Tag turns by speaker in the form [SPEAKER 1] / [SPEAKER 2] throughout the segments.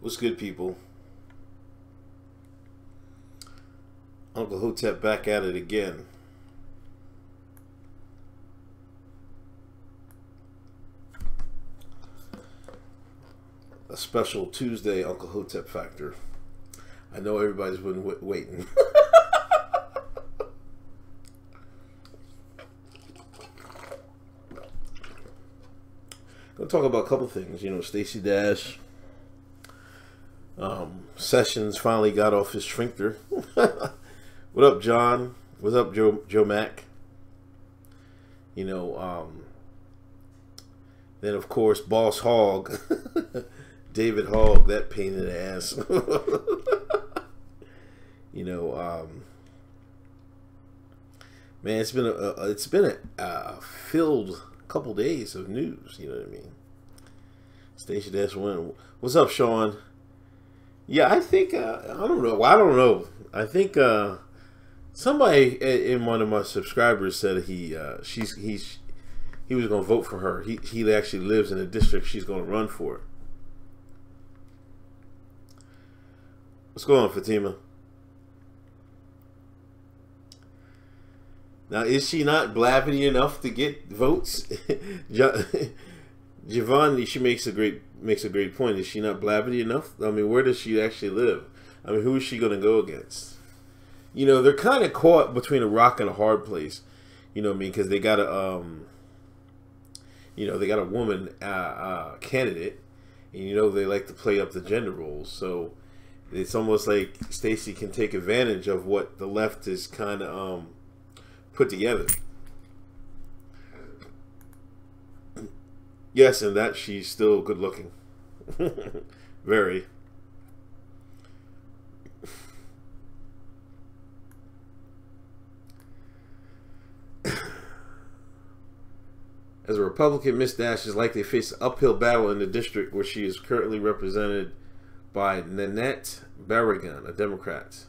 [SPEAKER 1] What's good, people? Uncle Hotep back at it again. A special Tuesday Uncle Hotep factor. I know everybody's been waiting. Gonna talk about a couple things. You know, Stacey Dash. Sessions finally got off his shrinkter. What up, John? What's up, Joe Mack? You know, then of course, Boss Hogg, David Hogg, that pain in the ass. You know, man, it's been a filled couple days of news. You know what I mean? Stacey Dash went. What's up, Sean? Yeah, I think I don't know. I don't know. I think somebody in one of my subscribers said he was going to vote for her. He actually lives in the district she's going to run for. What's going on, Fatima? Now, is she not blabbity enough to get votes? Giovanni, she makes a great point. Is she not blabbity enough? I mean, where does she actually live? I mean, who is she going to go against? You know, they're kind of caught between a rock and a hard place. You know what I mean? Because they got a they got a woman candidate, and you know they like to play up the gender roles. So it's almost like Stacey can take advantage of what the left is kind of put together. Yes, and that she's still good looking. Very. As a Republican, Ms. Dash is likely to face an uphill battle in the district where she is currently represented by Nanette Barragan, a Democrat.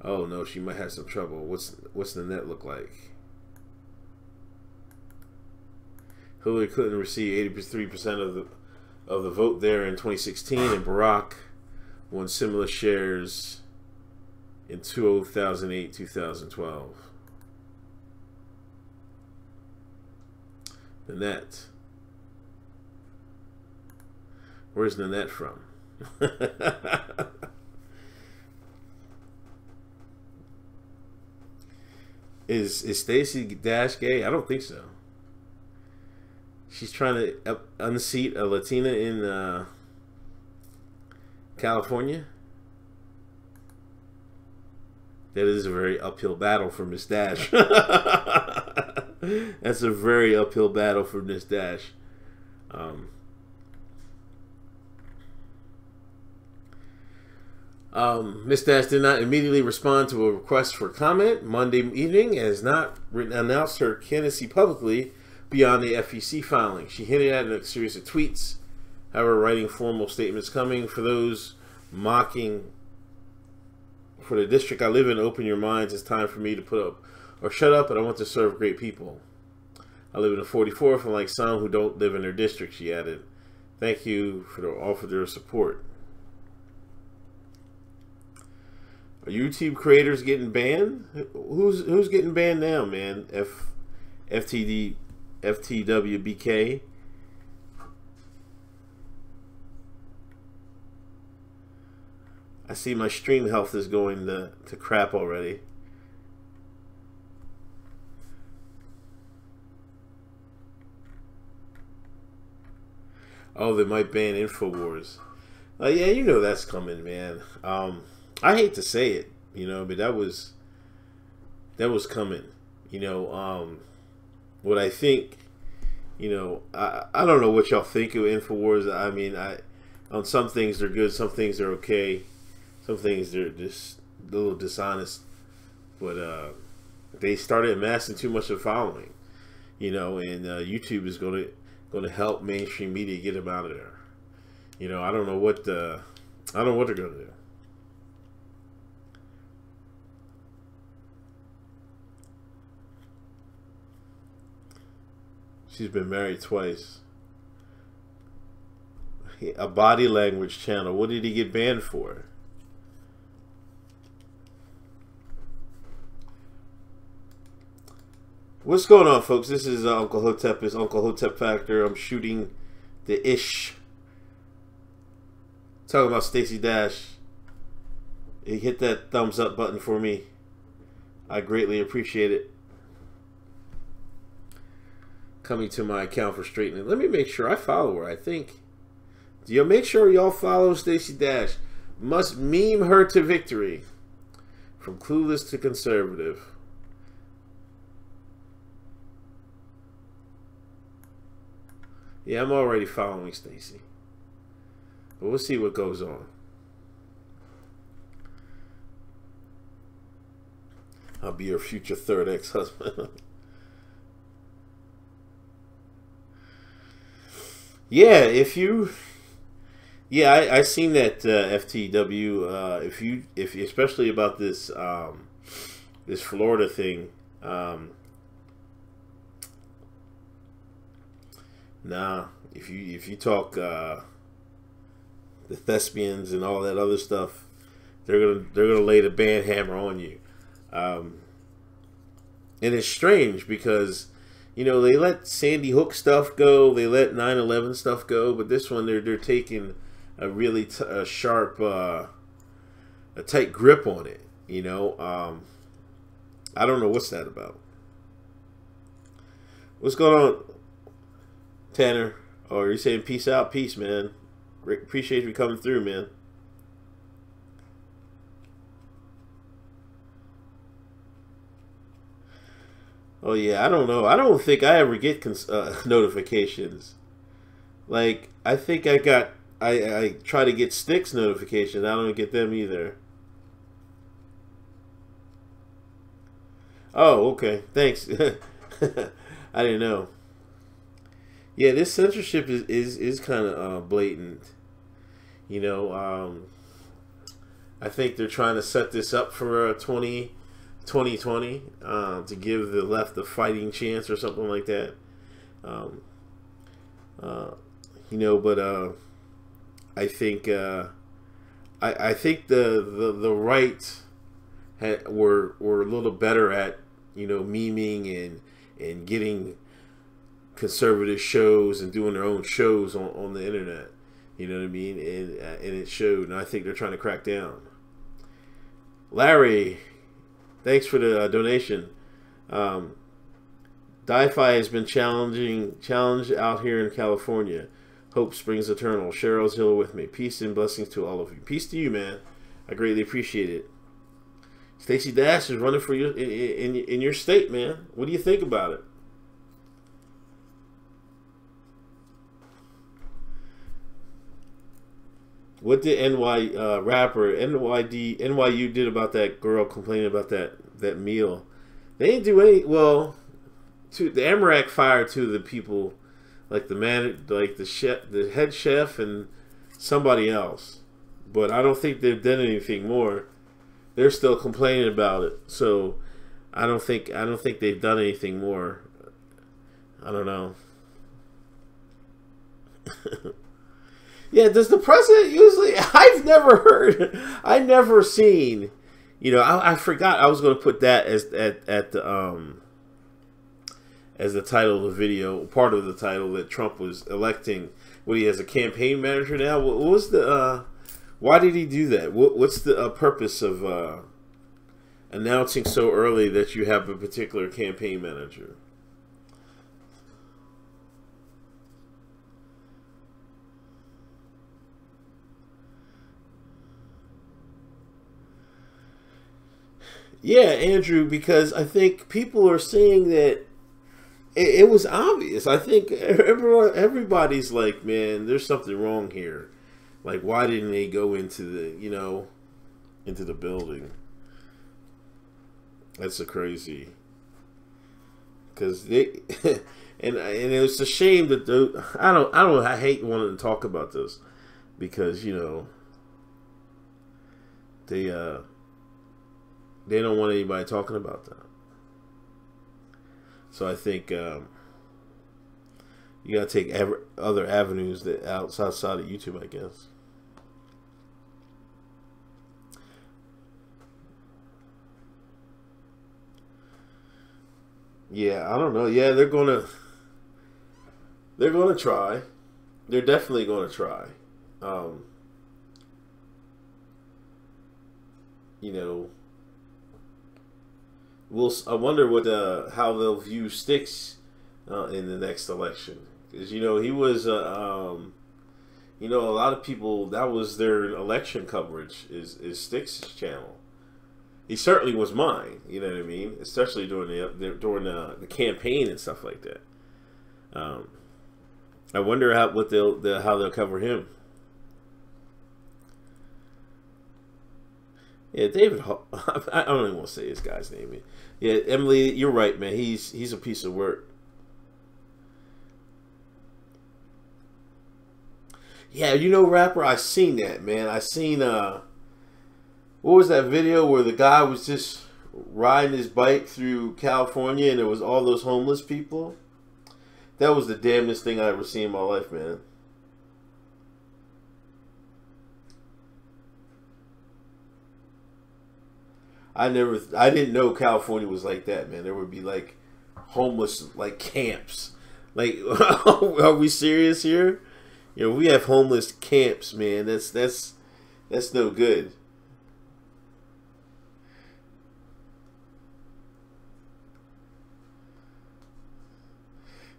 [SPEAKER 1] Oh no, she might have some trouble. What's Nanette look like? Hillary Clinton received 83% of the vote there in 2016, and Barack won similar shares in 2008-2012. Nanette. Where's Nanette from? Is Stacey Dash gay? I don't think so. She's trying to unseat a Latina in California. That is a very uphill battle for Miss Dash. That's a very uphill battle for Miss Dash. Miss Dash did not immediately respond to a request for comment Monday evening and has not announced her candidacy publicly beyond the FEC filing. She hinted at a series of tweets, however, writing formal statements coming for those mocking for the district I live in. Open your minds. It's time for me to put up or shut up, and I want to serve great people. I live in the 44th, and like some who don't live in their district, she added. Thank you for all for their support. Are YouTube creators getting banned? Who's getting banned now, man? FTWBK. I see my stream health is going to crap already. Oh, they might ban InfoWars. Yeah, you know that's coming, man. I hate to say it, you know, but that was coming. You know, what I think, you know, I don't know what y'all think of InfoWars. I mean, on some things they're good, some things they're okay, some things they're just a little dishonest. But they started amassing too much of a following, you know, and YouTube is going to help mainstream media get them out of there. You know, I don't know what they're going to do. She's been married twice. A body language channel. What did he get banned for? What's going on, folks? This is Uncle Hotep. It's Uncle Hotep Factor. I'm shooting the ish. Talking about Stacey Dash. He hit that thumbs up button for me. I greatly appreciate it. Coming to my account for straightening. Let me make sure I follow her. I think. Do you make sure y'all follow Stacey Dash? Must meme her to victory. From clueless to conservative. Yeah, I'm already following Stacey. But we'll see what goes on. I'll be your future third ex-husband. Yeah, if you... Yeah, I seen that FTW. If especially about this this Florida thing. Nah, if you talk the thespians and all that other stuff, they're gonna lay the ban hammer on you. And it's strange because, you know, they let Sandy Hook stuff go, they let 9/11 stuff go, but this one they're taking a really sharp, a tight grip on it. You know, I don't know what's that about. What's going on, Tanner? Oh, are you saying peace out? Peace, man. Appreciate you coming through, man. Oh yeah, I don't know. I don't think I ever get notifications. Like, I think I try to get Sticks notifications. I don't get them either. Oh, okay. Thanks. I didn't know. Yeah, this censorship is kind of blatant. You know, I think they're trying to set this up for 2020 to give the left a fighting chance or something like that. You know, but I think I think the right were a little better at, you know, memeing and getting conservative shows and doing their own shows on the internet. You know what I mean? And it showed. And I think they're trying to crack down. Larry, thanks for the donation. Di-Fi has been challenged out here in California. Hope springs eternal. Cheryl's Hill with me. Peace and blessings to all of you. Peace to you, man. I greatly appreciate it. Stacey Dash is running for you in your state, man. What do you think about it? What did NYU did about that girl complaining about that meal? They didn't do any. Well, the Amrak fired two of the people, like the chef, the head chef, and somebody else. But I don't think they've done anything more. They're still complaining about it. So I don't think they've done anything more. I don't know. Yeah, does the president usually? I've never seen. You know, I forgot I was going to put that as the title of the video, part of the title, that Trump was electing. What, he has a campaign manager now? What was the? Why did he do that? What's the purpose of announcing so early that you have a particular campaign manager? Yeah, Andrew, because I think people are saying that it was obvious. I think everybody's like, man, there's something wrong here. Like, why didn't they go into the building? That's a crazy. Because they and it was a shame that I hate wanting to talk about this because, you know, they don't want anybody talking about that. So I think, You gotta take other avenues that outside of YouTube, I guess. Yeah, I don't know. Yeah, they're gonna try. They're definitely gonna try. Um, you know, I wonder what how they'll view Sticks in the next election, because he was a lot of people, that was their election coverage is Sticks' channel. He certainly was mine. You know what I mean? Especially during the campaign and stuff like that. I wonder how they'll cover him. Yeah, David. I don't even want to say this guy's name. Yeah, Emily, you're right, man. He's a piece of work. Yeah, rapper. I seen that, man. I seen what was that video where the guy was just riding his bike through California and there was all those homeless people? That was the damnedest thing I ever seen in my life, man. I didn't know California was like that, man. There would be like homeless like camps. Like, are we serious here? We have homeless camps, man. That's no good.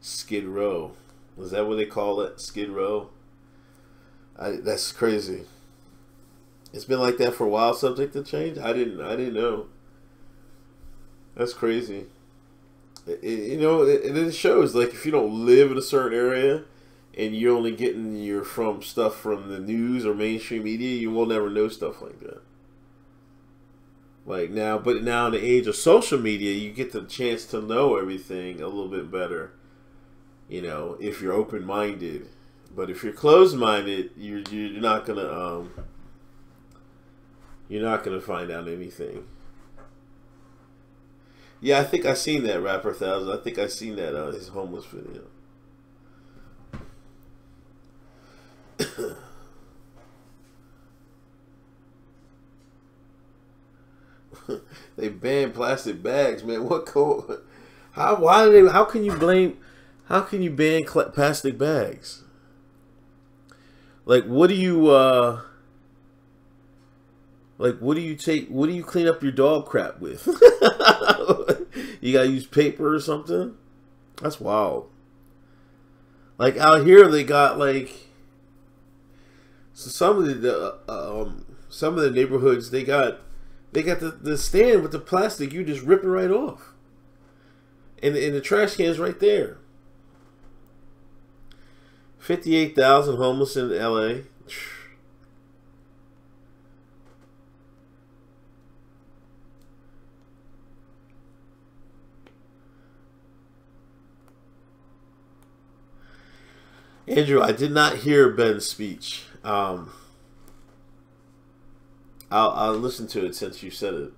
[SPEAKER 1] Skid Row. Is that what they call it? Skid Row? That's crazy. It's been like that for a while, subject to change? I didn't know. That's crazy. It shows, like, if you don't live in a certain area and you're only getting your stuff from the news or mainstream media, you will never know stuff like that. But now in the age of social media, you get the chance to know everything a little bit better. If you're open-minded. But if you're closed-minded, you're not gonna find out anything. Yeah, I think I seen that Rapper 1000. I think I seen that his homeless video. They banned plastic bags, man. What code? How can you ban plastic bags? Like, what do you clean up your dog crap with? You gotta use paper or something? That's wild. Like, out here they got like, so some of the neighborhoods they got the stand with the plastic, you just rip it right off. And the trash can's right there. 58,000 homeless in LA. Andrew, I did not hear Ben's speech. I'll listen to it since you said it.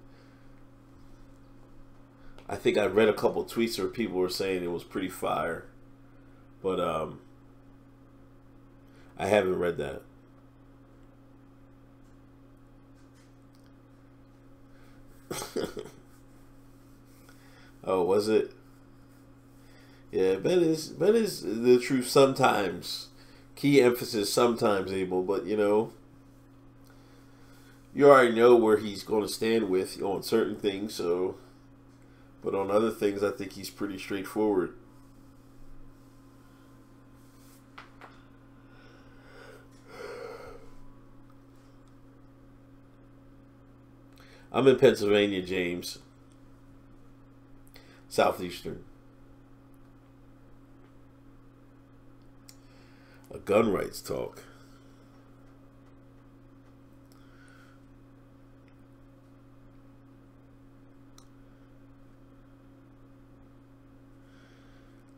[SPEAKER 1] I think I read a couple of tweets where people were saying it was pretty fire, but I haven't read that. Oh, was it? Yeah, Ben is the truth sometimes. Key emphasis sometimes, Abel, but you already know where he's going to stand with on certain things, so, but on other things I think he's pretty straightforward. I'm in Pennsylvania, James. Southeastern. A gun rights talk.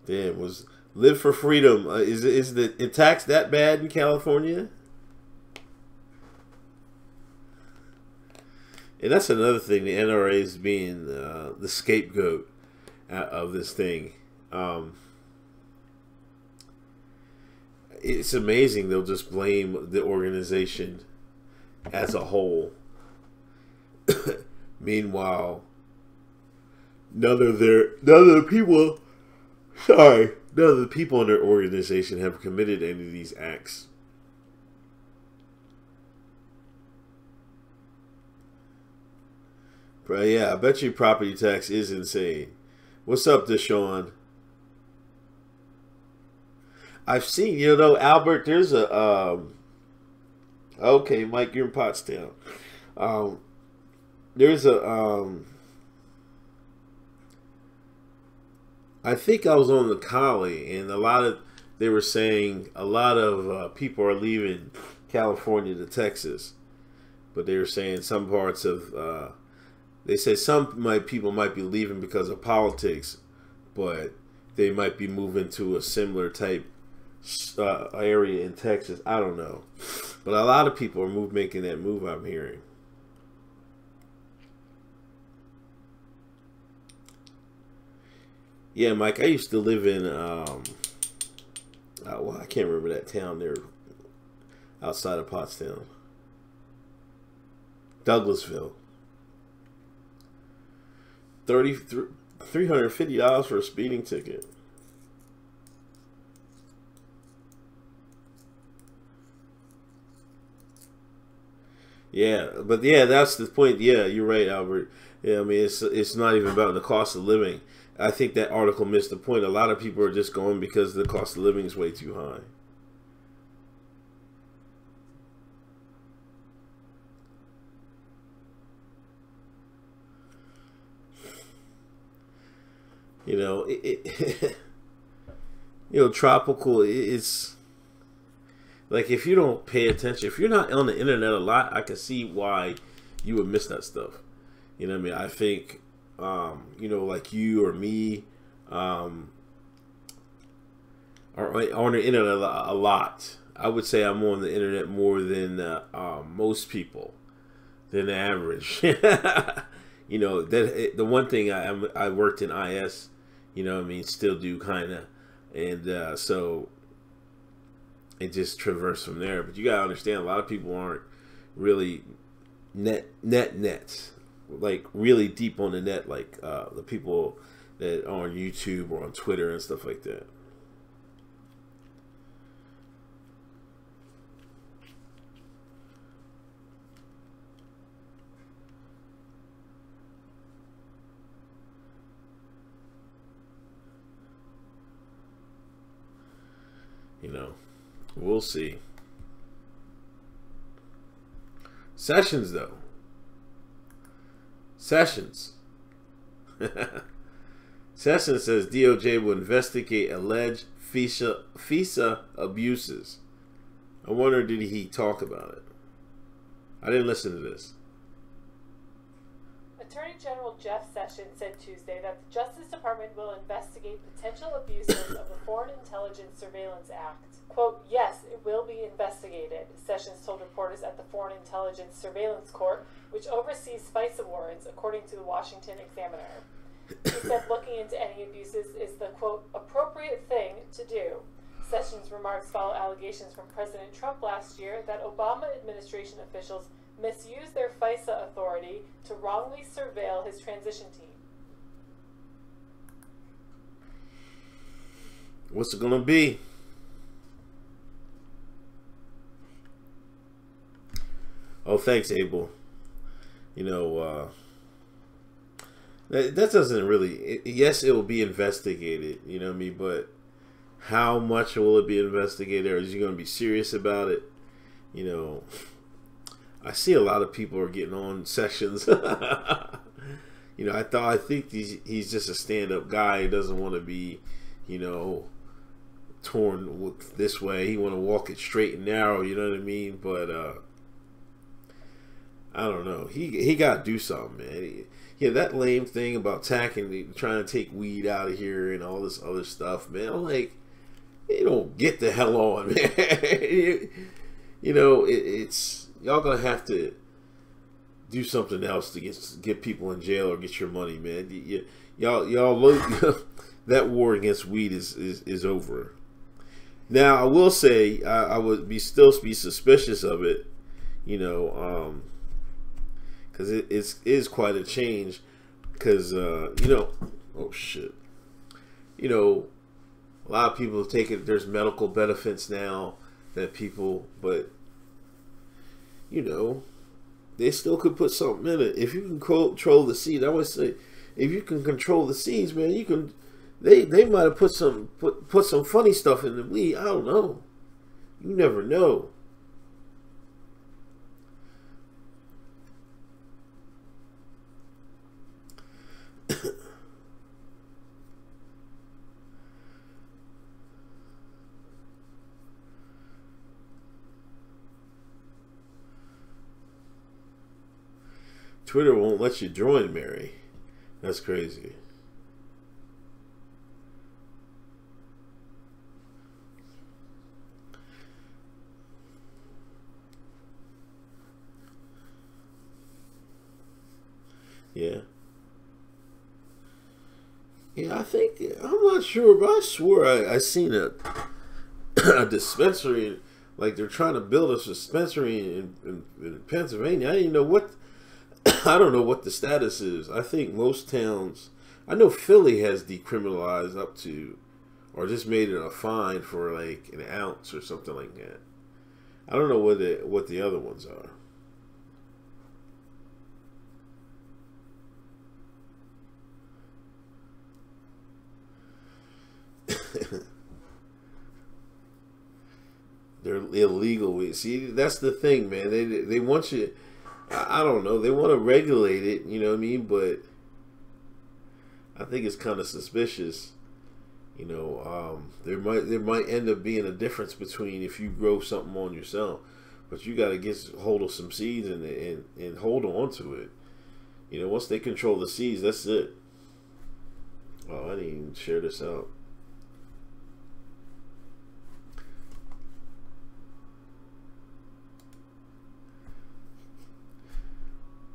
[SPEAKER 1] Damn, was Live for Freedom. Is the tax that bad in California? And that's another thing. The NRA is being the scapegoat of this thing. it's amazing. They'll just blame the organization as a whole. Meanwhile, none of the people in their organization have committed any of these acts. But yeah, I bet you property tax is insane. What's up, Deshaun? I've seen, Albert, there's a, okay, Mike, you're in Pottstown. There's a, I think I was on the Collie, and they were saying a lot of people are leaving California to Texas. But they were saying some parts of, they said some people might be leaving because of politics, but they might be moving to a similar type area in Texas. I don't know, but a lot of people are making that move, I'm hearing. Yeah, Mike, I used to live in well, I can't remember that town there outside of Pottstown. Douglasville. $350 for a speeding ticket. Yeah, but yeah, that's the point. Yeah, you're right, Albert. Yeah, I mean, it's not even about the cost of living. I think that article missed the point. A lot of people are just going because the cost of living is way too high. Tropical, it's like, if you don't pay attention, if you're not on the internet a lot, I can see why you would miss that stuff. You know what I mean? I think, like you or me, are on the internet a lot. I would say I'm on the internet more than most people, than the average. The one thing I worked in IS, still do kind of, and so it just traversed from there. But you gotta understand, a lot of people aren't really net, like really deep on the net, like the people that are on YouTube or on Twitter and stuff like that. We'll see. Sessions, though. Sessions. Sessions says DOJ will investigate alleged FISA abuses. I wonder, did he talk about it? I didn't listen to this.
[SPEAKER 2] Attorney General Jeff Sessions said Tuesday that the Justice Department will investigate potential abuses of the Foreign Intelligence Surveillance Act. Quote, yes, it will be investigated, Sessions told reporters at the Foreign Intelligence Surveillance Court, which oversees FISA warrants, according to the Washington Examiner. He said looking into any abuses is the, quote, appropriate thing to do. Sessions' remarks follow allegations from President Trump last year that Obama administration officials misused their FISA authority to wrongly surveil his transition team.
[SPEAKER 1] What's it gonna be? Oh, thanks, Abel. That doesn't really... Yes, it will be investigated, you know what I mean? But how much will it be investigated? Or is he going to be serious about it? I see a lot of people are getting on Sessions. I think he's just a stand-up guy. He doesn't want to be, torn this way. He want to walk it straight and narrow, you know what I mean? But I don't know. He got to do something, man. That lame thing about trying to take weed out of here and all this other stuff, man. I'm like, you don't get the hell on, man. It's y'all gonna have to do something else to get people in jail or get your money, man. Y'all that war against weed is over. Now, I will say I would still be suspicious of it, you know, because it is quite a change. Because you know, oh shit, you know, a lot of people take it. There's medical benefits now that people, but you know, they still could put something in it. If you can control the seed, I would say, if you can control the seeds, man, you can. They might have put some funny stuff in the weed. I don't know. You never know. Twitter won't let you join, Mary. That's crazy. Yeah. Yeah, I think, I'm not sure, but I swore I seen a dispensary, like they're trying to build a dispensary in Pennsylvania. I didn't know what, I don't know what the status is. I think most towns, I know Philly has decriminalized up to, or just made it a fine for like an ounce or something like that. I don't know what the other ones are. They're illegal. See, that's the thing, man. They want you. I don't know. They want to regulate it. You know what I mean? But I think it's kind of suspicious. You know, there might end up being a difference between if you grow something on yourself, but you got to get hold of some seeds and hold on to it. You know, once they control the seeds, that's it. Oh, I didn't even share this out.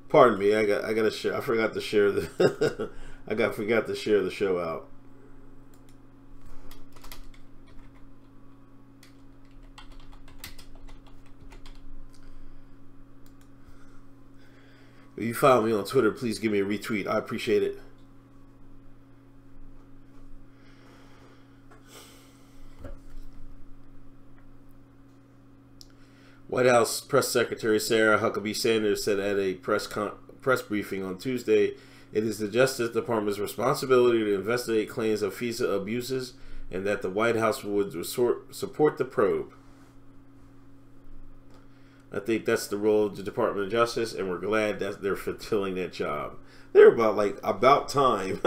[SPEAKER 1] Pardon me, I got to share. I forgot to share the. forgot to share the show out. If you follow me on Twitter, please give me a retweet. I appreciate it. White House Press Secretary Sarah Huckabee Sanders said at a press briefing on Tuesday, it is the Justice Department's responsibility to investigate claims of FISA abuses and that the White House would support the probe. I think that's the role of the Department of Justice, and we're glad that they're fulfilling that job. They're about time.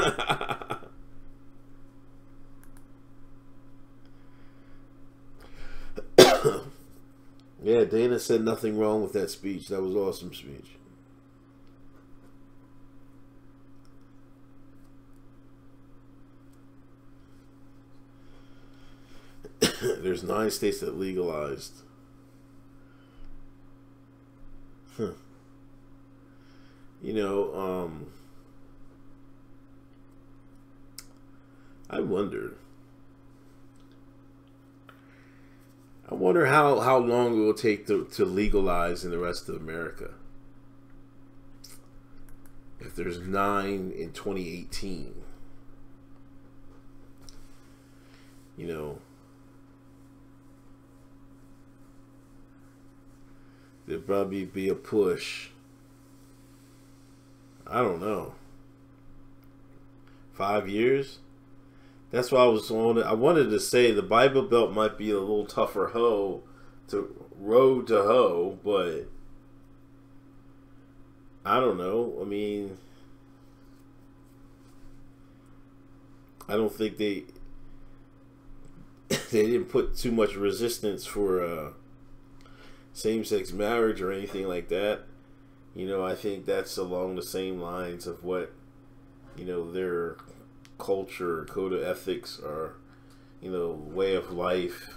[SPEAKER 1] Yeah, Dana said nothing wrong with that speech. That was an awesome speech. There's 9 states that legalized. Huh. You know, I wonder how long it will take to legalize in the rest of America. If there's 9 in 2018, you know, there'd probably be a push. I don't know. 5 years? That's why I was on it. I wanted to say the Bible Belt might be a little tougher road to hoe, but I don't know. I mean, I don't think they didn't put too much resistance for same-sex marriage or anything like that. You know, I think that's along the same lines of what, you know, their culture, code of ethics, or, you know, way of life.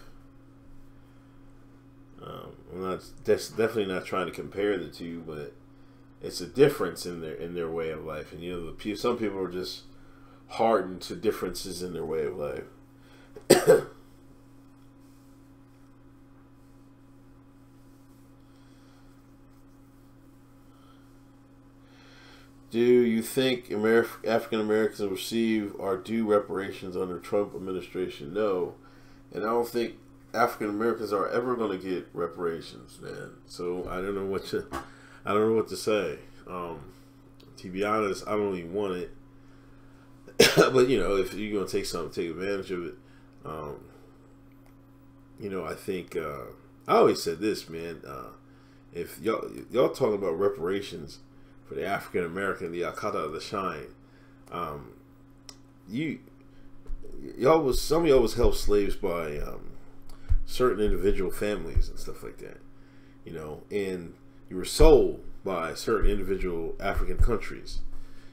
[SPEAKER 1] That's definitely not trying to compare the two, but it's a difference in their way of life. And, you know, some people are just hardened to differences in their way of life. Do you think African Americans receive our due reparations under Trump administration? No, and I don't think African Americans are ever going to get reparations, man. So I don't know what to say. To be honest, I don't even want it. But you know, if you're going to take something, take advantage of it. You know, I think I always said this, man. If y'all talking about reparations for the African American, the Akata, the Shine, some of y'all was held slaves by certain individual families and stuff like that, you know, and you were sold by certain individual African countries,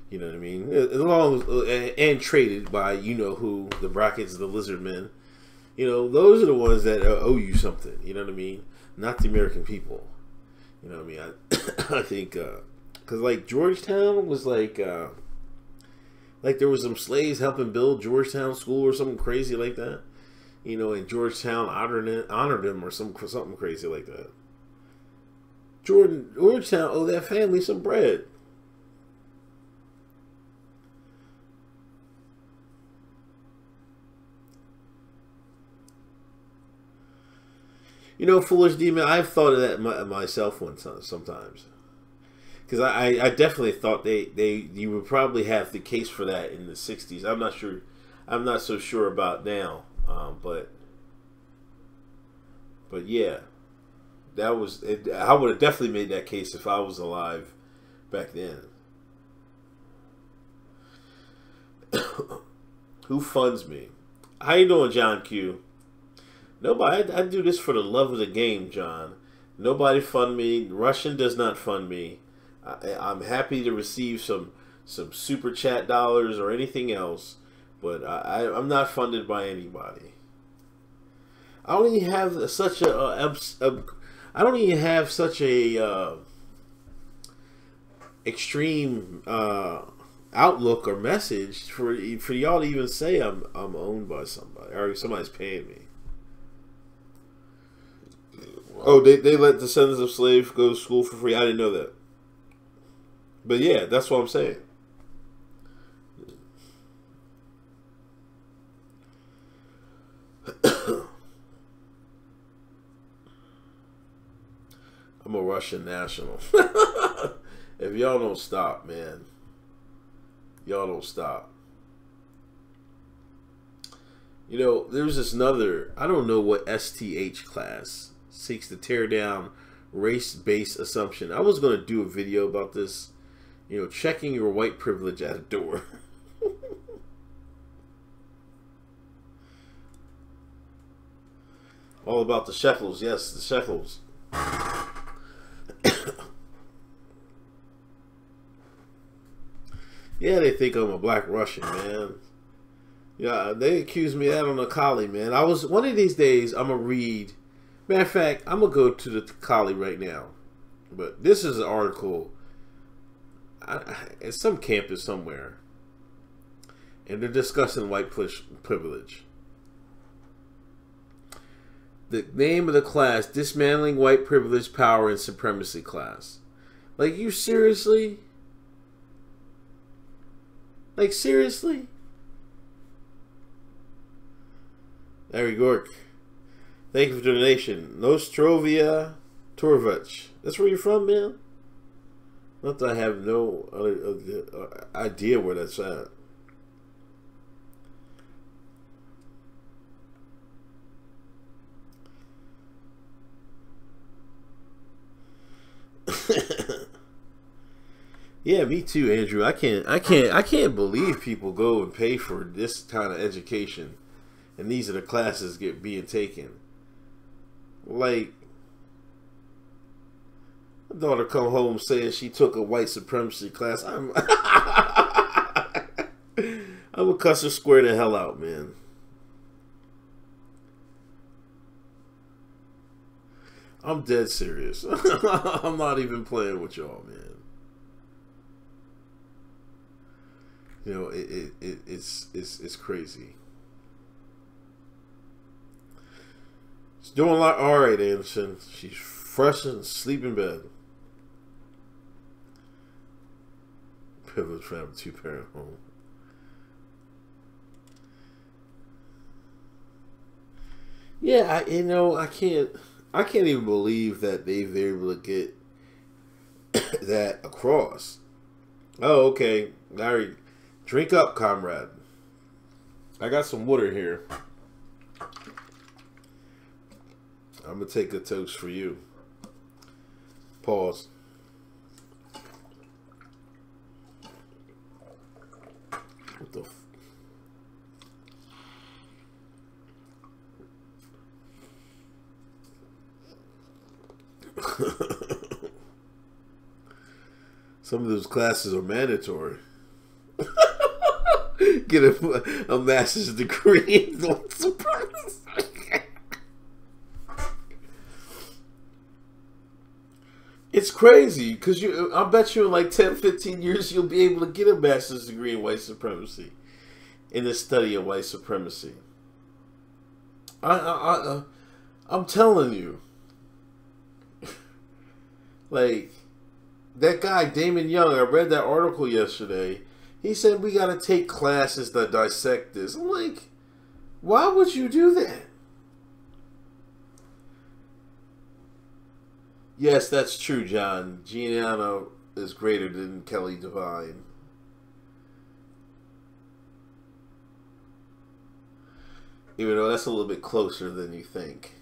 [SPEAKER 1] you know what I mean, and traded by you know who, the Brackets, the Lizard Men, you know, those are the ones that owe you something, you know what I mean, not the American people, you know what I mean. I think because like Georgetown was like there was some slaves helping build Georgetown School or something crazy like that. You know, and Georgetown honored them or something crazy like that. Georgetown owed that family some bread. You know, foolish demon, I've thought of that myself sometimes. Because I definitely thought you would probably have the case for that in the 60s. I'm not sure. I'm not so sure about now. But yeah, that was it. I would have definitely made that case if I was alive back then. Who funds me? How you doing, John Q? Nobody. I do this for the love of the game, John. Nobody fund me. Russian does not fund me. I'm happy to receive some super chat dollars or anything else, but I'm not funded by anybody. I don't even have such extreme outlook or message for y'all to even say I'm owned by somebody or somebody's paying me. Oh, they let descendants of slaves go to school for free. I didn't know that. But yeah, that's what I'm saying. I'm a Russian national. If y'all don't stop, man. Y'all don't stop. You know, there's this another, I don't know what STH class seeks to tear down race-based assumption. I was going to do a video about this. You know, checking your white privilege at a door. All about the shekels. Yes, the shekels. Yeah, they think I'm a black Russian, man. Yeah, they accuse me of that on the Kali, man. One of these days, I'm going to read. Matter of fact, I'm going to go to the Kali right now. But this is an article at some campus somewhere. And they're discussing white privilege. The name of the class, Dismantling White Privilege, Power, and Supremacy class. Like, you seriously? Like, seriously? Larry Gork. Thank you for the donation. Nostrovia Torvich. That's where you're from, man? Not that I have no idea where that's at. Yeah, me too, Andrew. I can't believe people go and pay for this kind of education, and these are the classes being taken. Like, my daughter come home saying she took a white supremacy class. I'm gonna cuss her square the hell out, man. I'm dead serious. I'm not even playing with y'all, man. You know, it's crazy. She's doing a lot. All right, Anderson. She's fresh and asleep in bed. privileged family, two-parent home. Yeah, I can't even believe that they've able to get that across. Oh, okay, Larry, drink up, comrade. I got some water here. I'm gonna take a toast for you. Pause. What the Some of those classes are mandatory. Get a master's degree in white supremacy. It's crazy because I bet you in like 10, 15 years you'll be able to get a master's degree in white supremacy, in the study of white supremacy. I'm telling you, like that guy Damon Young. I read that article yesterday. He said we got to take classes that dissect this. I'm like, why would you do that? Yes, that's true, John. Gianna is greater than Kelly Devine. Even though that's a little bit closer than you think.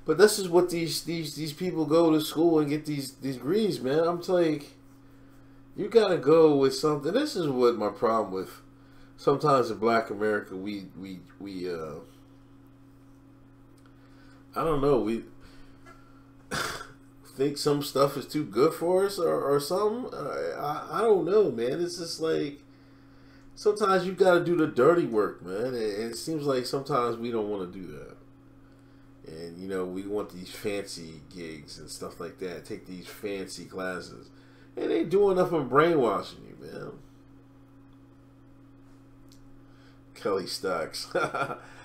[SPEAKER 1] But this is what these people go to school and get these degrees, man. I'm like, you gotta go with something. This is what my problem with sometimes in Black America we I don't know, we think some stuff is too good for us or something. I don't know, man. It's just like sometimes you got to do the dirty work, man. And it seems like sometimes we don't want to do that. And, we want these fancy gigs and stuff like that. Take these fancy classes. And they do enough of brainwashing you, man. Kelly Stacks.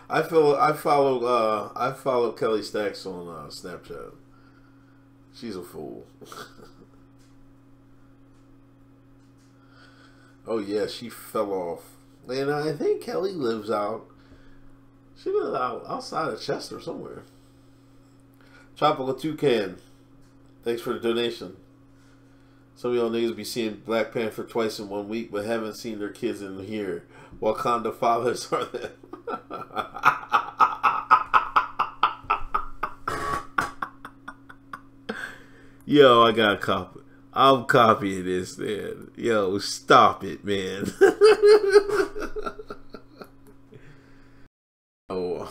[SPEAKER 1] I follow Kelly Stacks on Snapchat. She's a fool. Oh yeah, she fell off. And I think Kelly lives out. She lives outside of Chester somewhere. Tropical Toucan, thanks for the donation. Some of y'all niggas be seeing Black Panther twice in 1 week, but haven't seen their kids in here. Wakanda fathers are them. Yo, I got a copy. I'm copying this, man. Yo, stop it, man. Oh.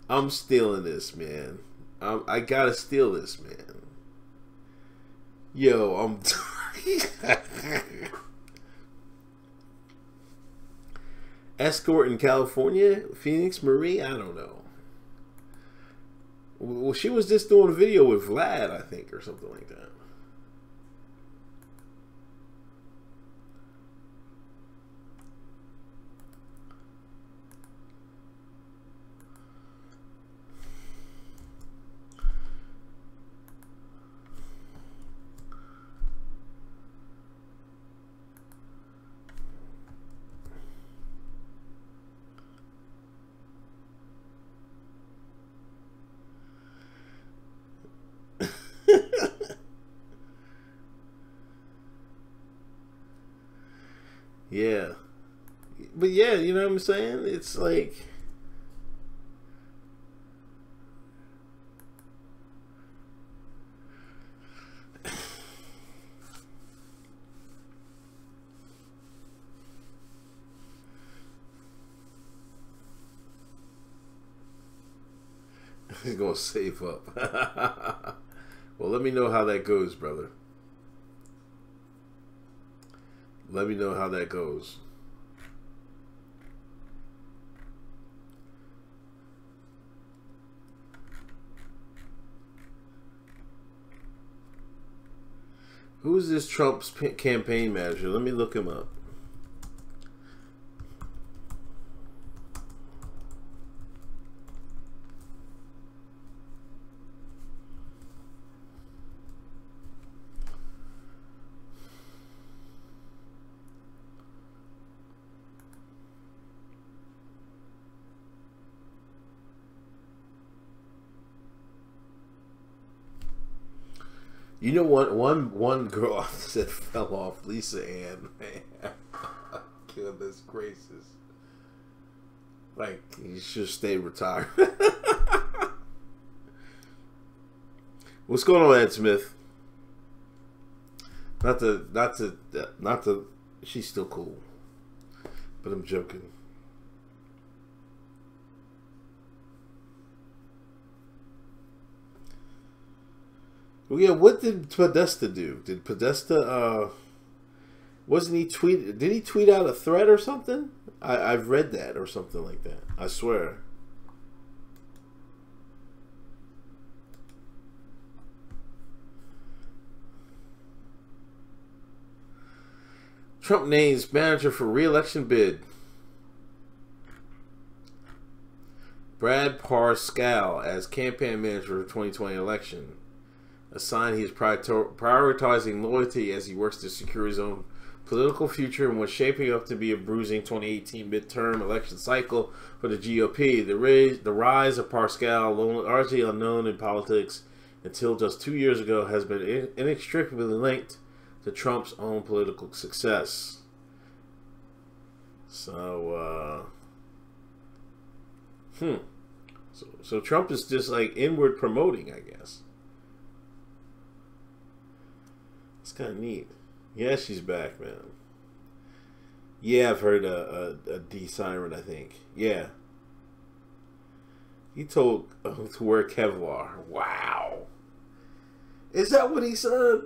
[SPEAKER 1] I'm stealing this, man. I gotta steal this, man. Yo, I'm... Escort in California? Phoenix Marie? I don't know. Well, she was just doing a video with Vlad, I think, or something like that. Yeah. But yeah, you know what I'm saying? It's like... He's gonna save up. Well, let me know how that goes, brother. Let me know how that goes. Who is this Trump's campaign manager? Let me look him up. You know what? One girl that fell off, Lisa Ann, man. Goodness gracious. Like, you should stay retired. What's going on, Ed Smith? Not to. She's still cool, but I'm joking. Well, yeah. What did Podesta do? Did Podesta? Wasn't he tweet? Did he tweet out a threat or something? I've read that or something like that. I swear. Trump names manager for re-election bid. Brad Parscale as campaign manager for the 2020 election. A sign he is prioritizing loyalty as he works to secure his own political future in what's shaping up to be a bruising 2018 midterm election cycle for the GOP. The rise of Parscale, largely unknown in politics until just 2 years ago, has been inextricably linked to Trump's own political success. So Trump is just like inward promoting, I guess. It's kind of neat. Yeah, she's back, man. Yeah, I've heard a D siren, I think. Yeah. He told to wear Kevlar. Wow. Is that what he said?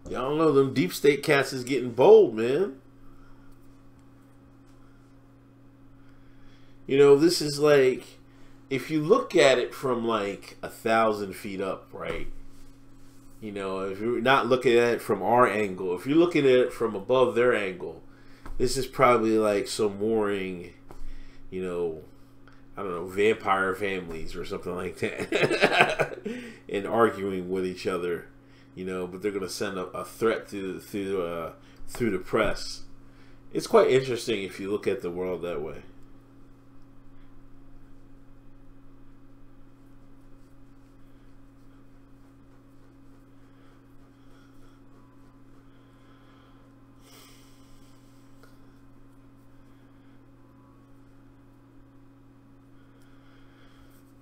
[SPEAKER 1] Y'all know them deep state cats is getting bold, man. You know, this is like, if you look at it from like 1,000 feet up, right? You know, if you're not looking at it from our angle, if you're looking at it from above their angle, this is probably like some warring, you know, I don't know, vampire families or something like that, and arguing with each other, you know. But they're gonna send a threat through the press. It's quite interesting if you look at the world that way.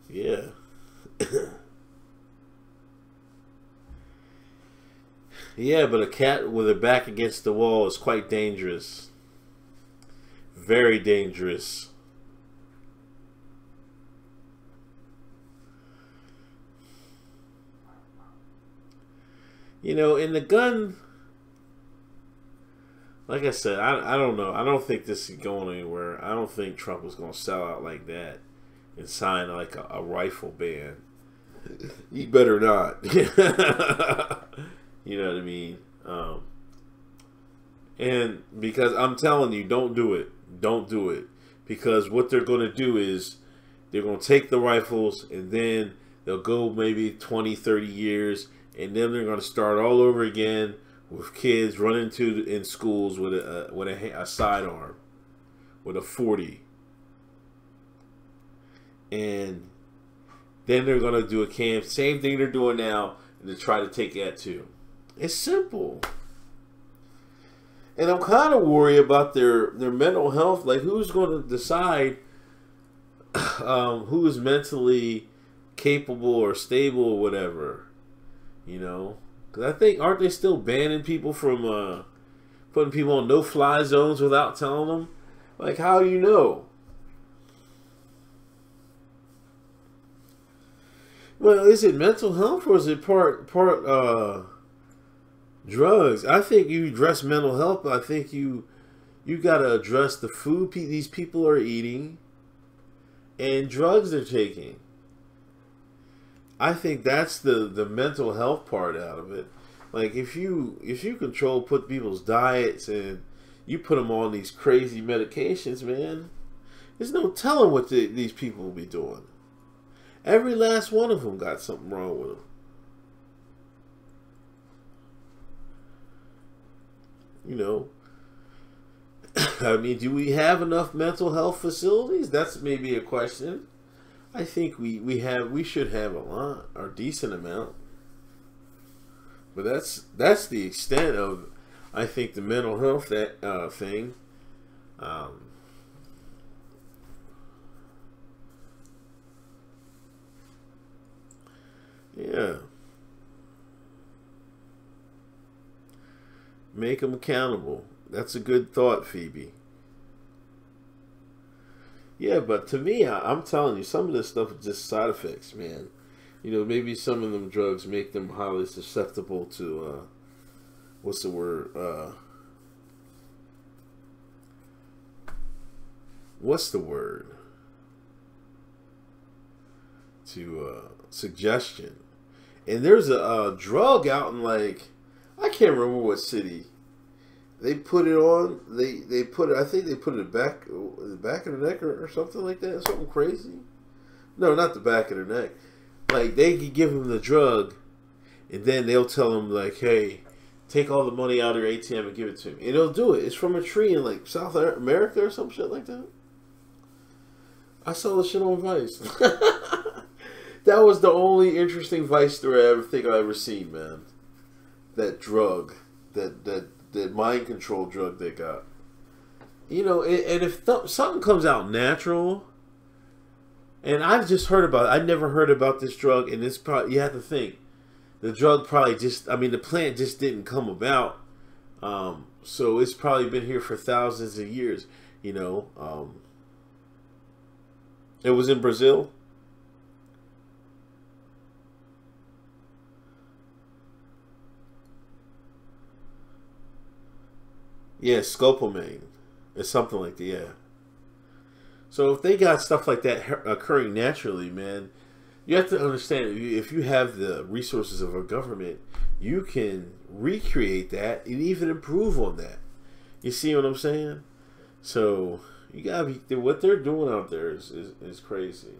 [SPEAKER 1] Yeah. Yeah, but a cat with her back against the wall is quite dangerous. Very dangerous. You know, in the gun, like I said, I don't know. I don't think this is going anywhere. I don't think Trump is going to sell out like that and sign like a rifle ban. You better not. You know what I mean? And because I'm telling you, don't do it. Don't do it. Because what they're going to do is they're going to take the rifles and then they'll go maybe 20, 30 years and then they're going to start all over again with kids running in schools with a sidearm, with a 40. And then they're going to do same thing they're doing now, and to try to take that too. It's simple. And I'm kind of worried about their mental health. Like, who's going to decide who is mentally capable or stable or whatever? You know? Because I think, aren't they still banning people from putting people on no-fly zones without telling them? Like, how do you know? Well, is it mental health or is it part drugs? I think you address mental health, but I think you got to address the food these people are eating and drugs they're taking. I think that's the mental health part out of it. Like, if you put people's diets and you put them on these crazy medications, man, there's no telling what these people will be doing. Every last one of them got something wrong with them. You know, I mean, do we have enough mental health facilities? That's maybe a question. I think we should have a lot, or decent amount. But that's the extent of, I think, the mental health thing. Yeah. Make them accountable. That's a good thought, Phoebe. Yeah, but to me, I'm telling you, some of this stuff is just side effects, man. You know, maybe some of them drugs make them highly susceptible to, what's the word? What's the word? To suggestion. And there's a drug out in, like, I can't remember what city. They put it on. They put it. I think they put it back the back of the neck or something like that. Something crazy. No, not the back of the neck. Like, they could give them the drug, and then they'll tell them, like, hey, take all the money out of your ATM and give it to me. And they'll do it. It's from a tree in, like, South America or some shit like that. I saw the shit on Vice. That was the only interesting Vice story I ever seen, man. That drug, that mind control drug they got. You know, and if something comes out natural, and I've just heard about it, I never heard about this drug, and it's probably, you have to think, the drug probably just, I mean, the plant just didn't come about, so it's probably been here for thousands of years, you know. It was in Brazil. Yeah, scopamine. It's something like that, yeah. So if they got stuff like that occurring naturally, man, you have to understand, if you have the resources of a government, you can recreate that and even improve on that. You see what I'm saying? So you gotta be, what they're doing out there is crazy.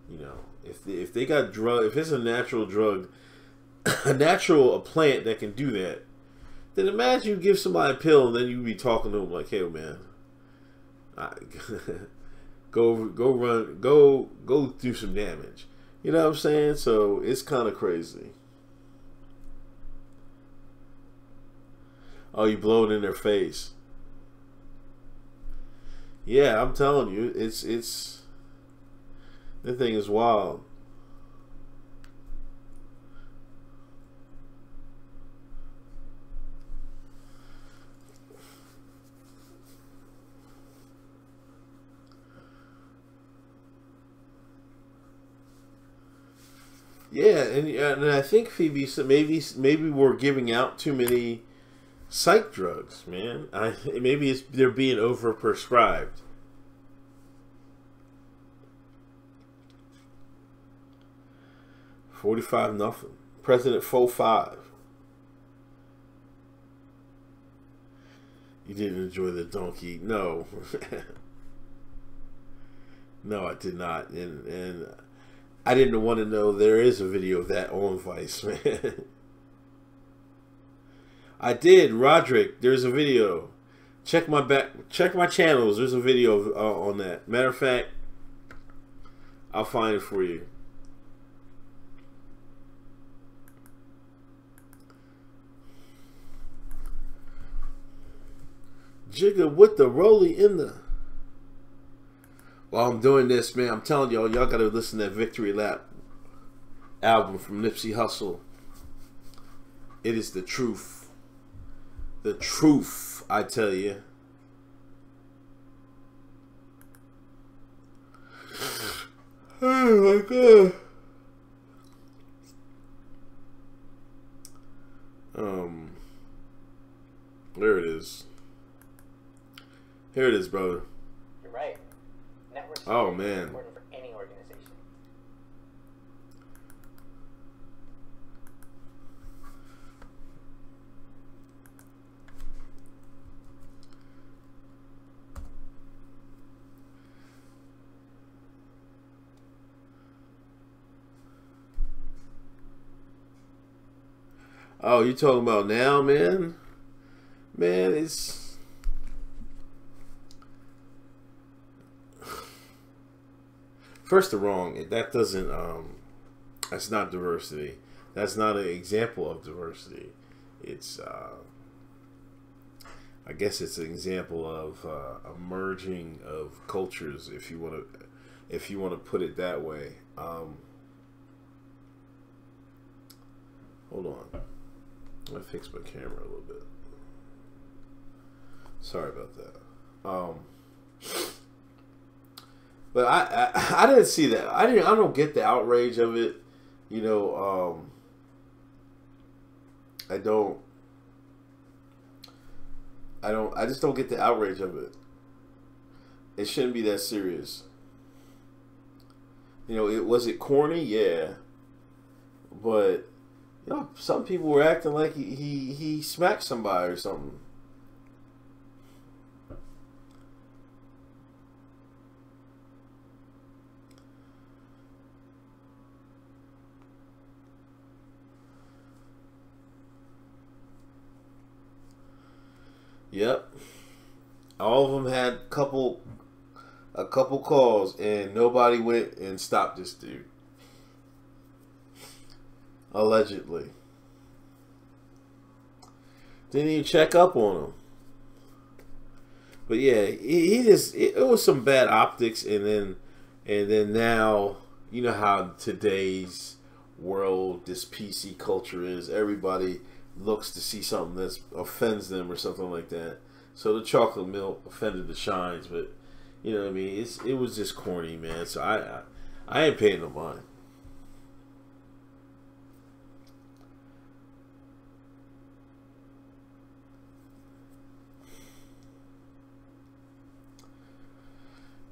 [SPEAKER 1] You know, if they got drug, if it's a natural drug, a plant that can do that, then imagine you give somebody a pill and then you be talking to them like, hey man, go do some damage. You know what I'm saying? So it's kind of crazy. Oh, you blow it in their face. Yeah, I'm telling you, it's the thing is wild. Yeah, and I think, Phoebe, so maybe we're giving out too many psych drugs, man. Maybe they're being overprescribed. $45 President 45. You didn't enjoy the donkey? No. No, I did not, and I didn't want to know there is a video of that on Vice, man. I did, Roderick. There's a video. Check my channels. There's a video on that. Matter of fact, I'll find it for you. Jigga with the rollie in the. While I'm doing this, man, I'm telling y'all gotta listen to that Victory Lap album from Nipsey Hussle. It is the truth. The truth, I tell you. Oh my God. There it is. Here it is, brother.
[SPEAKER 3] You're right. Network
[SPEAKER 1] oh
[SPEAKER 3] security is
[SPEAKER 1] man.
[SPEAKER 3] important for any organization.
[SPEAKER 1] Oh, you talking about now, man? Man, it's first of wrong. That doesn't. That's not diversity. That's not an example of diversity. It's. I guess it's an example of a merging of cultures, if you want to put it that way. Hold on, I'm gonna fix my camera a little bit. Sorry about that. But I didn't see that. I don't get the outrage of it. You know, I just don't get the outrage of it. It shouldn't be that serious. You know, was it corny? Yeah. But, you know, some people were acting like he smacked somebody or something. Yep. All of them had a couple calls, and nobody went and stopped this dude. Allegedly. Didn't even check up on him. But yeah, he just, it was some bad optics, and then now, you know how today's world, this PC culture is. Everybody looks to see something that offends them or something like that. So the chocolate milk offended the shines, but you know what I mean. It was just corny, man. So I ain't paying no mind.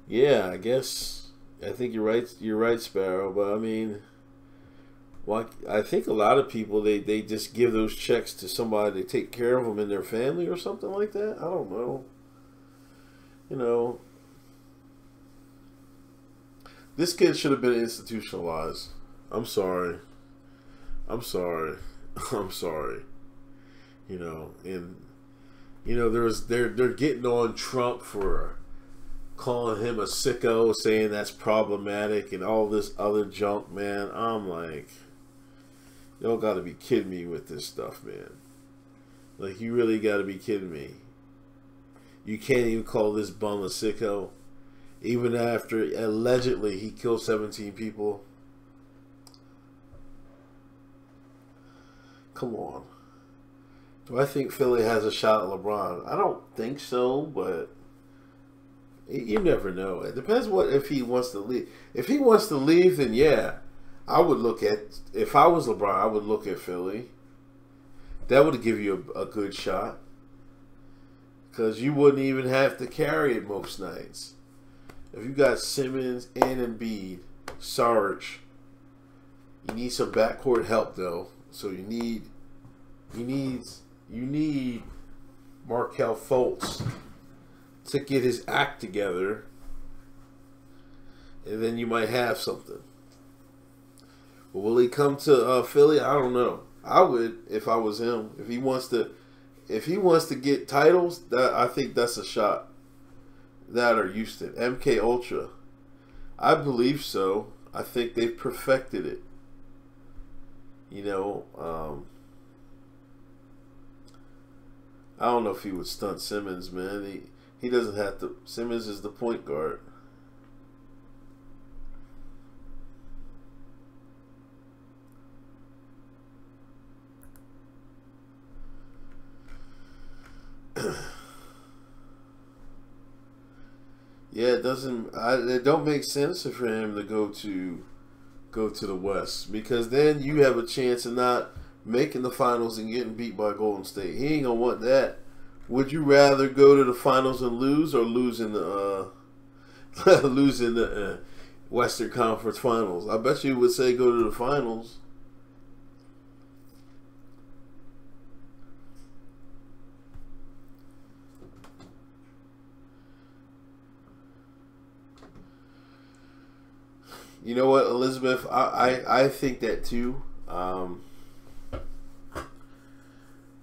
[SPEAKER 1] Yeah, I think you're right. You're right, Sparrow. But I mean, well, I think a lot of people they just give those checks to somebody to take care of them in their family or something like that. I don't know. You know, this kid should have been institutionalized. I'm sorry. I'm sorry. I'm sorry. You know, and you know they're getting on Trump for calling him a sicko, saying that's problematic and all this other junk, man. I'm like, y'all gotta be kidding me with this stuff, man. Like, you really gotta be kidding me. You can't even call this bum a sicko, even after allegedly he killed 17 people. Come on. Do I think Philly has a shot at LeBron? I don't think so, but you never know. It depends if he wants to leave. If he wants to leave, then yeah, I would look at, if I was LeBron, I would look at Philly. That would give you a good shot. Because you wouldn't even have to carry it most nights. If you got Simmons and Embiid, Sarge, you need some backcourt help though. So you need Markelle Fultz to get his act together, and then you might have something. But will he come to Philly? I don't know. I would if I was him. If he wants to get titles, that I think that's a shot. That or Houston, MK Ultra. I believe so. I think they've perfected it. You know, I don't know if he would stunt Simmons, man. He doesn't have to. Simmons is the point guard. Yeah, it doesn't. It don't make sense for him to go to the West, because then you have a chance of not making the finals and getting beat by Golden State. He ain't gonna want that. Would you rather go to the finals and lose, or lose in the Western Conference Finals? I bet you would say go to the finals. You know what, Elizabeth? I think that too.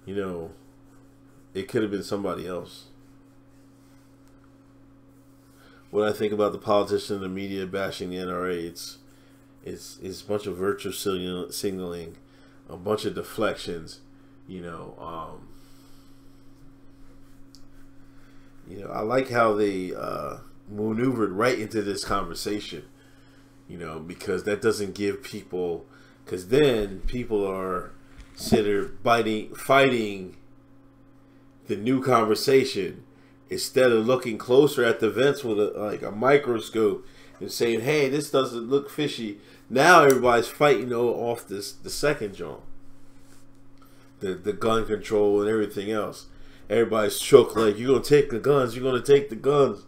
[SPEAKER 1] You know, it could have been somebody else. what I think about the politicians and the media bashing the NRA. It's a bunch of virtue signaling, a bunch of deflections. I like how they maneuvered right into this conversation. Because that doesn't give people, because then people are fighting the new conversation instead of looking closer at the events with a microscope and saying, hey, this doesn't look fishy. Now everybody's fighting off the second joint, the gun control and everything else. Everybody's choked like, you're going to take the guns, you're going to take the guns.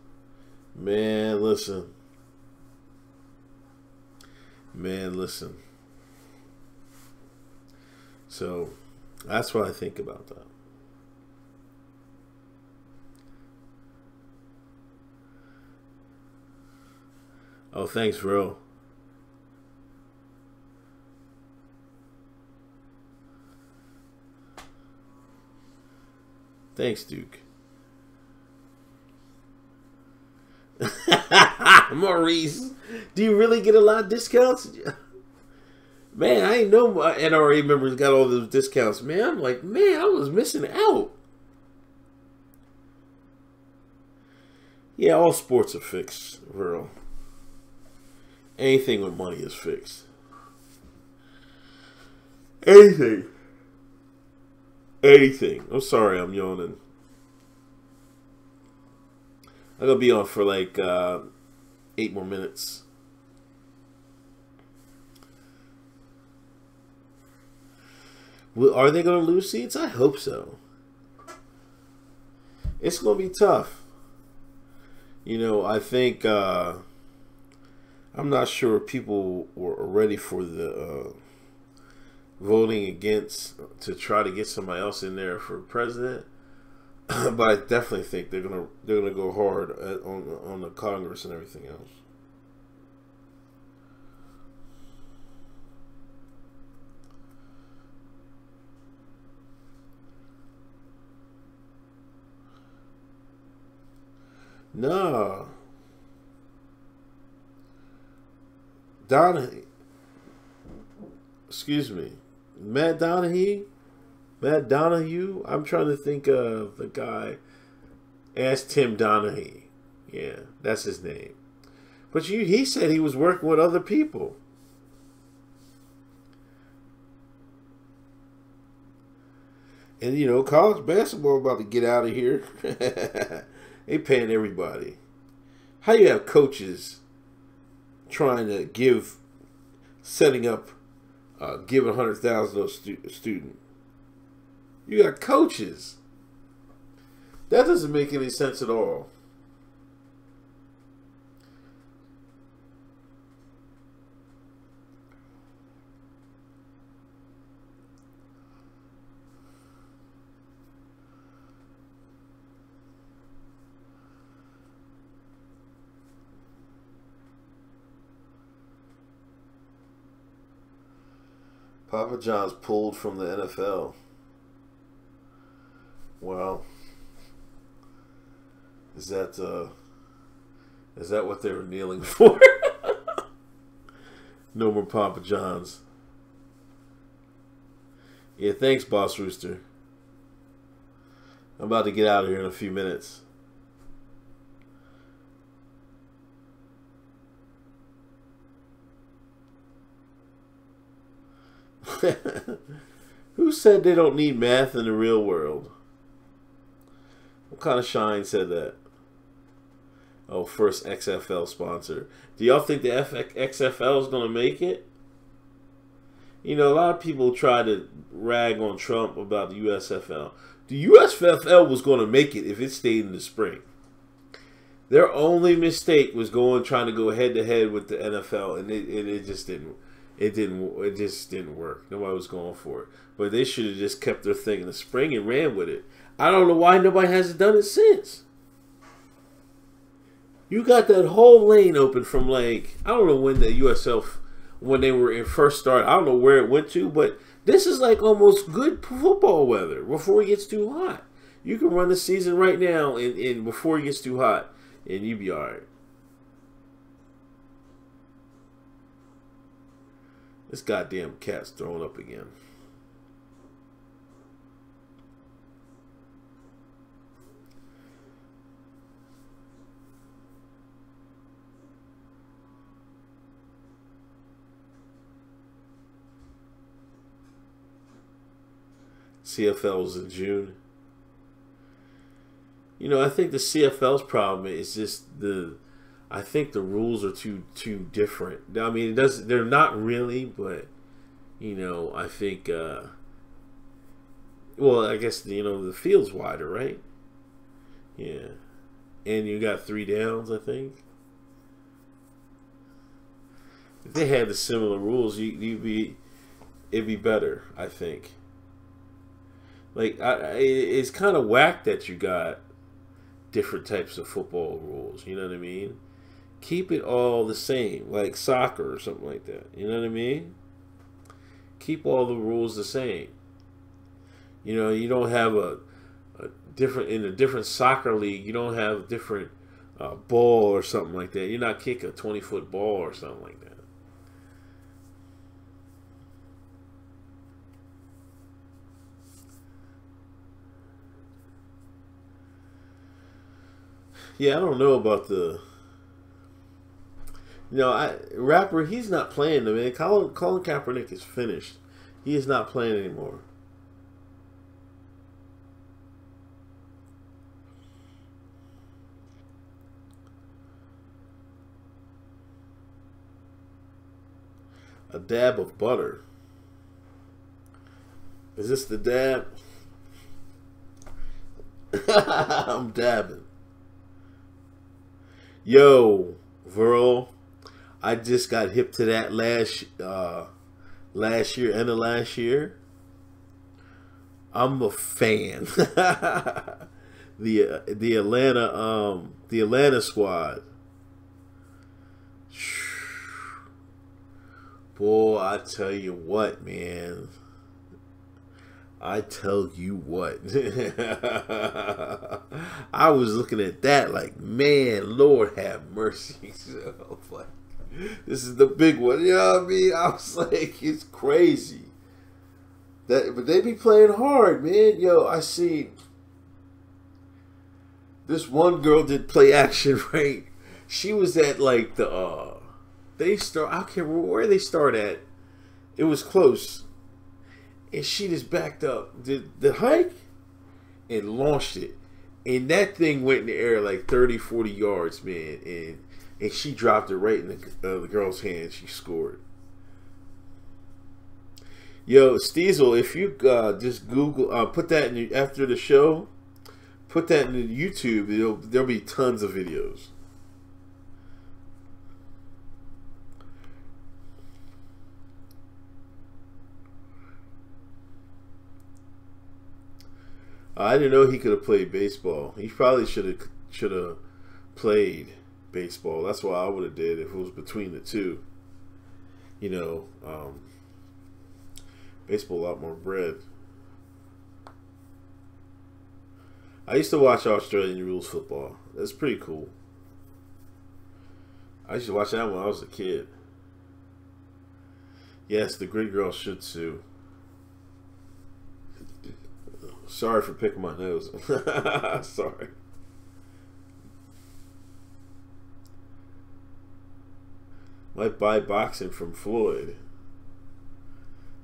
[SPEAKER 1] Man, listen. So that's what I think about that. Oh, thanks, bro. Thanks, Duke. Maurice, do you really get a lot of discounts? Man, I ain't know my NRA members got all those discounts, man. I'm like, man, I was missing out. Yeah, all sports are fixed, Virl. Anything with money is fixed. Anything. I'm sorry, I'm yawning. I'm going to be on for like 8 more minutes. Are they going to lose seats? I hope so. It's going to be tough. I think I'm not sure people were ready for the voting against to try to get somebody else in there for president. But I definitely think they're gonna go hard on the Congress and everything else. No. Donahue. Excuse me. Matt Donahue? I'm trying to think of the guy. Ask Tim Donahue. Yeah, that's his name. But he said he was working with other people. And college basketball about to get out of here. They paying everybody. How you have coaches trying to giving $100,000 to a student? You got coaches. That doesn't make any sense at all. Papa John's pulled from the NFL. Well, is that what they were kneeling for? No more Papa John's. Yeah, thanks, Boss Rooster. I'm about to get out of here in a few minutes. Who said they don't need math in the real world? What kind of shine said that? Oh, first XFL sponsor. Do y'all think the XFL is going to make it? A lot of people try to rag on Trump about the USFL. The USFL was going to make it if it stayed in the spring. Their only mistake was trying to go head to head with the NFL, and it just didn't. It just didn't work. Nobody was going for it. But they should have just kept their thing in the spring and ran with it. I don't know why nobody hasn't done it since. You got that whole lane open from I don't know when the USL, when they were in first start, I don't know where it went to, but this is almost good football weather before it gets too hot. You can run the season right now and before it gets too hot, and you be all right. This goddamn cat's throwing up again. CFL's in June. You know, I think the CFL's problem is just I think the rules are too different. I mean, they're not really, but you know, I think well, I guess the field's wider, right? Yeah. And you got 3 downs, I think. If they had the similar rules, it'd be better, I think. Like, it's kind of whack that you got different types of football rules. You know what I mean? Keep it all the same, like soccer or something like that. You know what I mean? Keep all the rules the same. You know, you don't have a different soccer league. You don't have different ball or something like that. You're not kicking a 20-foot ball or something like that. Yeah, I don't know about the. Rapper, he's not playing. I mean, Colin Kaepernick is finished. He is not playing anymore. A dab of butter. Is this the dab? I'm dabbing. Yo, Verl, I just got hip to that last year, end of last year. I'm a fan. the Atlanta squad. Boy, I tell you what, man. I tell you what. I was looking at that like, man, Lord have mercy. So, like, this is the big one. You know what I mean? I was like, it's crazy. But they be playing hard, man. Yo, I see this one girl did play action, right? She was at like I can't remember where they start at. It was close. And she just backed up the hike and launched it. And that thing went in the air like 30, 40 yards, man. And she dropped it right in the girl's hand. She scored. Yo, Steezel, if you just Google, put that in after the show, put that in YouTube, there'll be tons of videos. I didn't know he could have played baseball. He probably should have played baseball. That's what I would have did if it was between the two. Baseball a lot more bread. I used to watch Australian rules football. That's pretty cool. I used to watch that when I was a kid. Yes, the grid girl should sue. Sorry for picking my nose. Sorry. Might buy boxing from Floyd.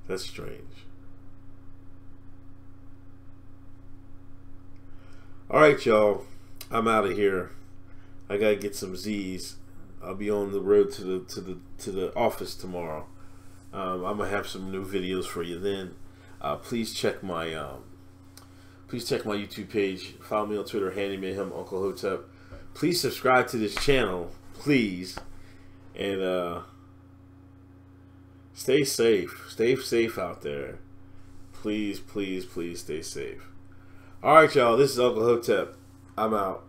[SPEAKER 1] That's strange. Alright, y'all. I'm out of here. I gotta get some Z's. I'll be on the road to the office tomorrow. I'm gonna have some new videos for you then. Please check my YouTube page. Follow me on Twitter, Handyman Uncle Hotep. Please subscribe to this channel, please, and stay safe. Stay safe out there. Please, please, please stay safe. All right, y'all. This is Uncle Hotep. I'm out.